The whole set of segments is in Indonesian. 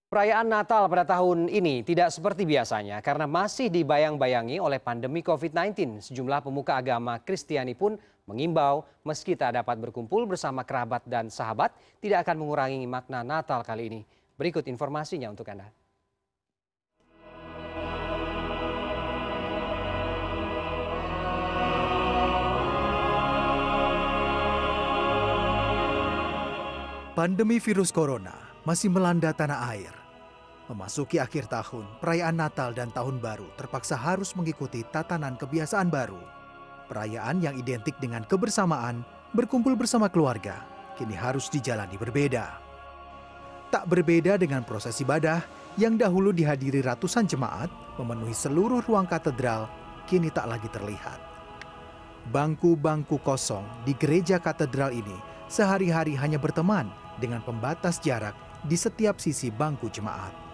Perayaan Natal pada tahun ini tidak seperti biasanya karena masih dibayang-bayangi oleh pandemi COVID-19. Sejumlah pemuka agama Kristiani pun mengimbau meski tak dapat berkumpul bersama kerabat dan sahabat, tidak akan mengurangi makna Natal kali ini. Berikut informasinya untuk Anda. Pandemi virus corona masih melanda tanah air. Memasuki akhir tahun, perayaan Natal dan Tahun Baru terpaksa harus mengikuti tatanan kebiasaan baru. Perayaan yang identik dengan kebersamaan, berkumpul bersama keluarga, kini harus dijalani berbeda. Tak berbeda dengan proses ibadah yang dahulu dihadiri ratusan jemaat, memenuhi seluruh ruang katedral, kini tak lagi terlihat. Bangku-bangku kosong di gereja katedral ini sehari-hari hanya berteman dengan pembatas jarak di setiap sisi bangku jemaat.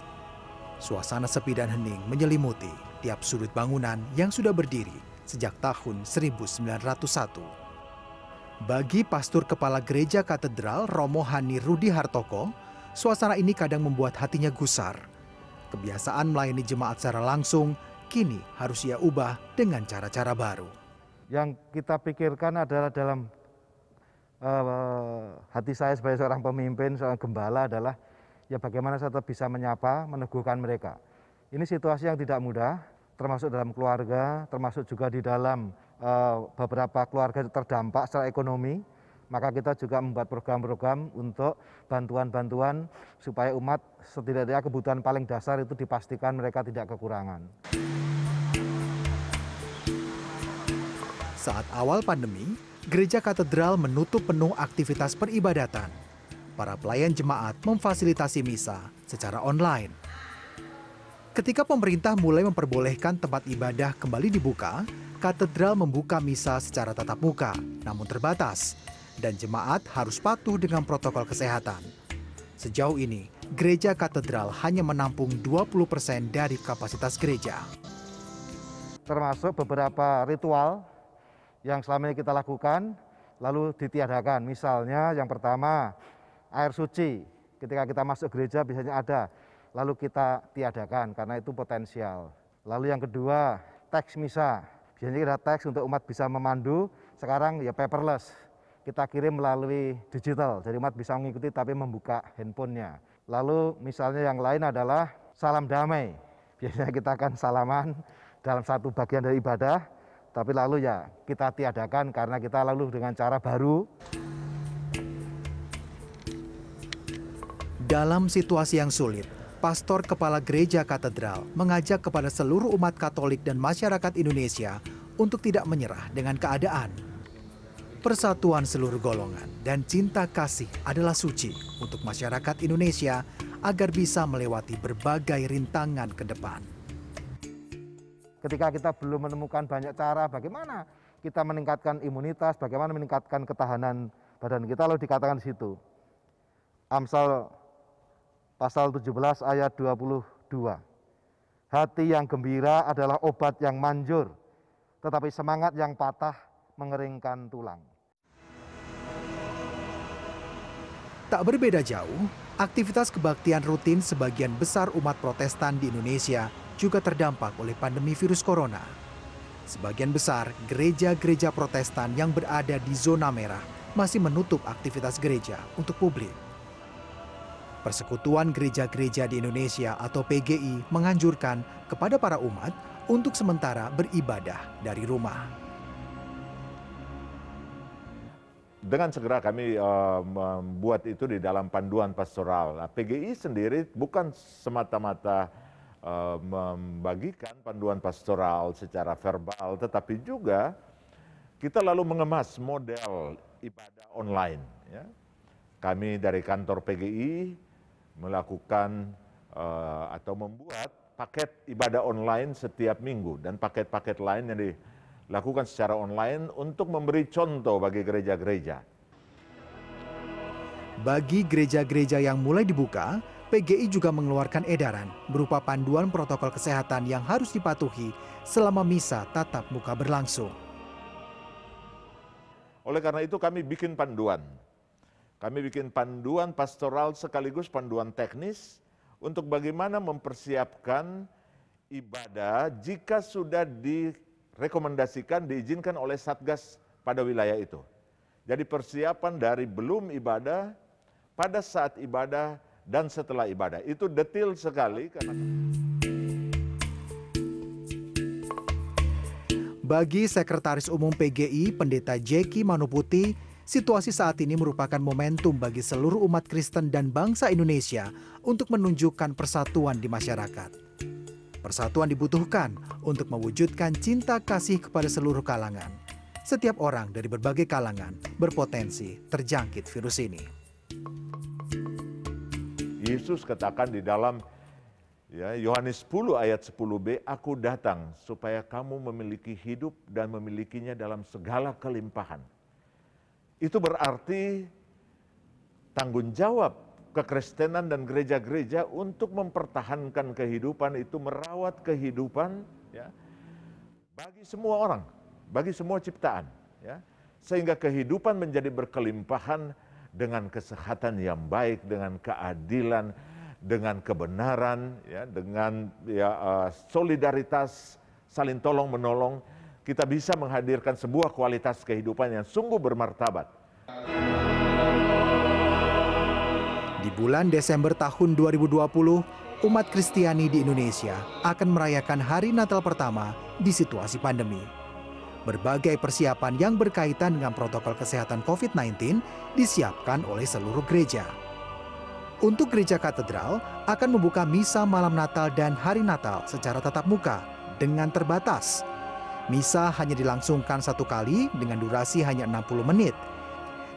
Suasana sepi dan hening menyelimuti tiap sudut bangunan yang sudah berdiri sejak tahun 1901. Bagi Pastur Kepala Gereja Katedral Romo Hani Rudi Hartoko, suasana ini kadang membuat hatinya gusar. Kebiasaan melayani jemaat secara langsung kini harus ia ubah dengan cara-cara baru. Yang kita pikirkan adalah dalam hati saya sebagai seorang pemimpin, seorang gembala adalah ya bagaimana saya tetap bisa menyapa, meneguhkan mereka. Ini situasi yang tidak mudah, termasuk dalam keluarga, termasuk juga di dalam beberapa keluarga terdampak secara ekonomi. Maka kita juga membuat program-program untuk bantuan-bantuan supaya umat setidaknya kebutuhan paling dasar itu dipastikan mereka tidak kekurangan. Saat awal pandemi, Gereja Katedral menutup penuh aktivitas peribadatan. Para pelayan jemaat memfasilitasi misa secara online. Ketika pemerintah mulai memperbolehkan tempat ibadah kembali dibuka, katedral membuka misa secara tatap muka, namun terbatas, dan jemaat harus patuh dengan protokol kesehatan. Sejauh ini, gereja katedral hanya menampung 20% dari kapasitas gereja. Termasuk beberapa ritual yang selama ini kita lakukan, lalu ditiadakan. Misalnya yang pertama, air suci, ketika kita masuk gereja biasanya ada, lalu kita tiadakan karena itu potensial. Lalu yang kedua, teks misa, biasanya kita teks untuk umat bisa memandu, sekarang ya paperless, kita kirim melalui digital, jadi umat bisa mengikuti tapi membuka handphonenya. Lalu misalnya yang lain adalah salam damai, biasanya kita akan salaman dalam satu bagian dari ibadah, tapi lalu ya kita tiadakan karena kita lalu dengan cara baru. Dalam situasi yang sulit, Pastor Kepala Gereja Katedral mengajak kepada seluruh umat Katolik dan masyarakat Indonesia untuk tidak menyerah dengan keadaan. Persatuan seluruh golongan dan cinta kasih adalah suci untuk masyarakat Indonesia agar bisa melewati berbagai rintangan ke depan. Ketika kita belum menemukan banyak cara bagaimana kita meningkatkan imunitas, bagaimana meningkatkan ketahanan badan kita, lalu dikatakan di situ. Amsal Pasal 17 ayat 22. Hati yang gembira adalah obat yang manjur, tetapi semangat yang patah mengeringkan tulang. Tak berbeda jauh, aktivitas kebaktian rutin sebagian besar umat Protestan di Indonesia juga terdampak oleh pandemi virus corona. Sebagian besar gereja-gereja Protestan yang berada di zona merah masih menutup aktivitas gereja untuk publik. Persekutuan Gereja-Gereja di Indonesia atau PGI menganjurkan kepada para umat untuk sementara beribadah dari rumah. Dengan segera kami membuat itu di dalam panduan pastoral. Nah, PGI sendiri bukan semata-mata membagikan panduan pastoral secara verbal, tetapi juga kita lalu mengemas model ibadah online. Ya. Kami dari kantor PGI melakukan atau membuat paket ibadah online setiap minggu dan paket-paket lain yang dilakukan secara online untuk memberi contoh bagi gereja-gereja. Bagi gereja-gereja yang mulai dibuka, PGI juga mengeluarkan edaran berupa panduan protokol kesehatan yang harus dipatuhi selama misa tatap muka berlangsung. Oleh karena itu kami bikin panduan. Kami bikin panduan pastoral sekaligus panduan teknis untuk bagaimana mempersiapkan ibadah jika sudah direkomendasikan, diizinkan oleh Satgas pada wilayah itu. Jadi persiapan dari belum ibadah, pada saat ibadah, dan setelah ibadah. Itu detail sekali. Bagi Sekretaris Umum PGI, Pendeta Jeki Manuputi, situasi saat ini merupakan momentum bagi seluruh umat Kristen dan bangsa Indonesia untuk menunjukkan persatuan di masyarakat. Persatuan dibutuhkan untuk mewujudkan cinta kasih kepada seluruh kalangan. Setiap orang dari berbagai kalangan berpotensi terjangkit virus ini. Yesus katakan di dalam Yohanes 10 ayat 10b, aku datang supaya kamu memiliki hidup dan memilikinya dalam segala kelimpahan. Itu berarti tanggung jawab kekristenan dan gereja-gereja untuk mempertahankan kehidupan itu, merawat kehidupan bagi semua orang, bagi semua ciptaan, sehingga kehidupan menjadi berkelimpahan dengan kesehatan yang baik, dengan keadilan, dengan kebenaran, dengan solidaritas, saling tolong menolong. Kita bisa menghadirkan sebuah kualitas kehidupan yang sungguh bermartabat. Di bulan Desember tahun 2020, umat Kristiani di Indonesia akan merayakan hari Natal pertama di situasi pandemi. Berbagai persiapan yang berkaitan dengan protokol kesehatan COVID-19 disiapkan oleh seluruh gereja. Untuk gereja katedral akan membuka misa malam Natal dan hari Natal secara tatap muka dengan terbatas. Misa hanya dilangsungkan satu kali dengan durasi hanya 60 menit.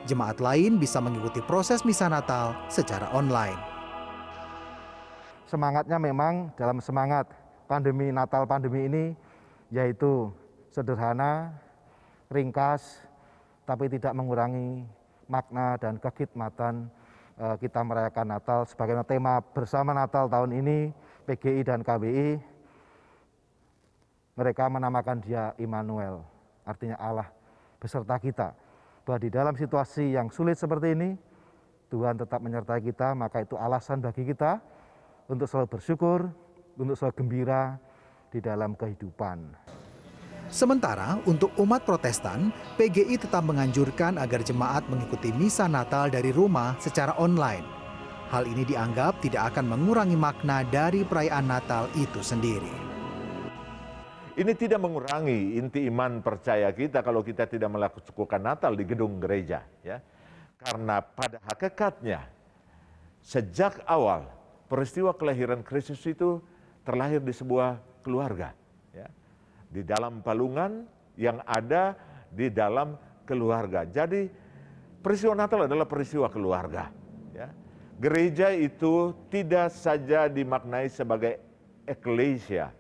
Jemaat lain bisa mengikuti proses misa Natal secara online. Semangatnya memang dalam semangat pandemi Natal pandemi ini yaitu sederhana, ringkas, tapi tidak mengurangi makna dan kekhidmatan kita merayakan Natal. Sebagaimana tema bersama Natal tahun ini, PGI dan KBI, mereka menamakan dia Immanuel, artinya Allah beserta kita. Bahwa di dalam situasi yang sulit seperti ini, Tuhan tetap menyertai kita, maka itu alasan bagi kita untuk selalu bersyukur, untuk selalu gembira di dalam kehidupan. Sementara untuk umat Protestan, PGI tetap menganjurkan agar jemaat mengikuti misa Natal dari rumah secara online. Hal ini dianggap tidak akan mengurangi makna dari perayaan Natal itu sendiri. Ini tidak mengurangi inti iman percaya kita kalau kita tidak melakukan Natal di gedung gereja. Karena pada hakikatnya, sejak awal peristiwa kelahiran Kristus itu terlahir di sebuah keluarga. Di dalam palungan yang ada di dalam keluarga. Jadi peristiwa Natal adalah peristiwa keluarga. Gereja itu tidak saja dimaknai sebagai eklesia,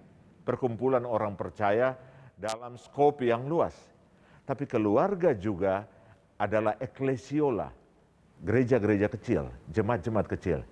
perkumpulan orang percaya dalam skop yang luas. Tapi keluarga juga adalah eklesiola, gereja-gereja kecil, jemaat-jemaat kecil.